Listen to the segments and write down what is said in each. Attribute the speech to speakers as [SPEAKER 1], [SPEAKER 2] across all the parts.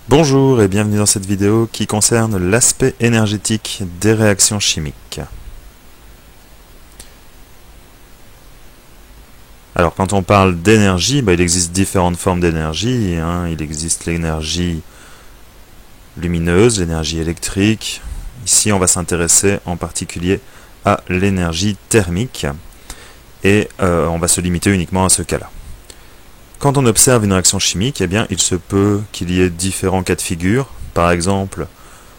[SPEAKER 1] Bonjour et bienvenue dans cette vidéo qui concerne l'aspect énergétique des réactions chimiques. Alors quand on parle d'énergie, il existe différentes formes d'énergie. Il existe l'énergie lumineuse, l'énergie électrique. Ici on va s'intéresser en particulier à l'énergie thermique et on va se limiter uniquement à ce cas-là. Quand on observe une réaction chimique, il se peut qu'il y ait différents cas de figure. Par exemple,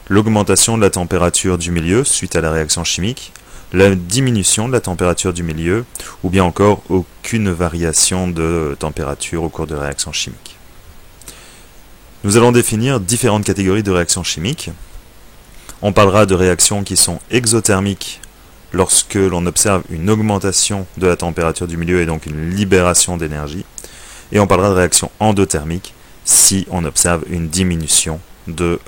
[SPEAKER 1] l'augmentation de la température du milieu suite à la réaction chimique, la diminution de la température du milieu, ou bien encore aucune variation de température au cours de la réaction chimique. Nous allons définir différentes catégories de réactions chimiques. On parlera de réactions qui sont exothermiques lorsque l'on observe une augmentation de la température du milieu et donc une libération d'énergie. Et on parlera de réaction endothermique si on observe une diminution de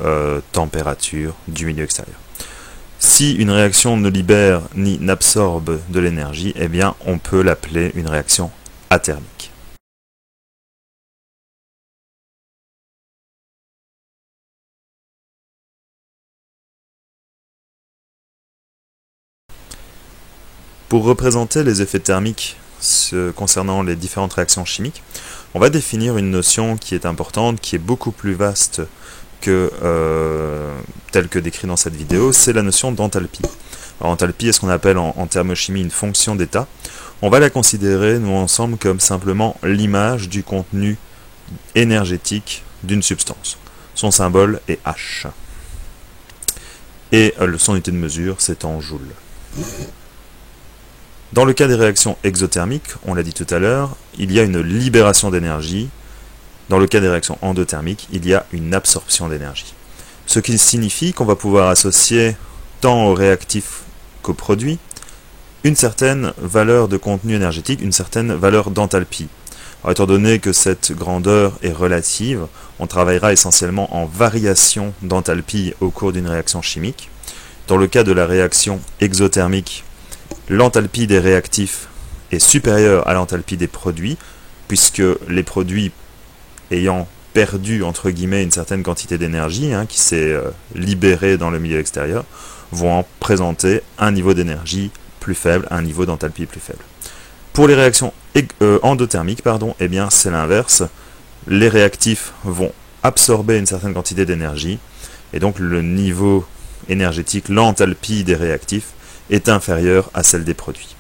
[SPEAKER 1] température du milieu extérieur. Si une réaction ne libère ni n'absorbe de l'énergie, on peut l'appeler une réaction athermique. Pour représenter les effets thermiques concernant les différentes réactions chimiques, on va définir une notion qui est importante, qui est beaucoup plus vaste que telle que décrit dans cette vidéo, c'est la notion d'enthalpie. Alors enthalpie est ce qu'on appelle en thermochimie une fonction d'état. On va la considérer, nous ensemble, comme simplement l'image du contenu énergétique d'une substance. Son symbole est H. Et son unité de mesure, c'est en joules. Dans le cas des réactions exothermiques, on l'a dit tout à l'heure, il y a une libération d'énergie. Dans le cas des réactions endothermiques, il y a une absorption d'énergie. Ce qui signifie qu'on va pouvoir associer tant au réactif qu'au produit une certaine valeur de contenu énergétique, une certaine valeur d'enthalpie. Alors, étant donné que cette grandeur est relative, on travaillera essentiellement en variation d'enthalpie au cours d'une réaction chimique. Dans le cas de la réaction exothermique, l'enthalpie des réactifs est supérieure à l'enthalpie des produits, puisque les produits ayant perdu, entre guillemets, une certaine quantité d'énergie, qui s'est libérée dans le milieu extérieur, vont en présenter un niveau d'énergie plus faible, un niveau d'enthalpie plus faible. Pour les réactions endothermiques, c'est l'inverse. Les réactifs vont absorber une certaine quantité d'énergie, et donc le niveau énergétique, l'enthalpie des réactifs, est inférieure à celle des produits.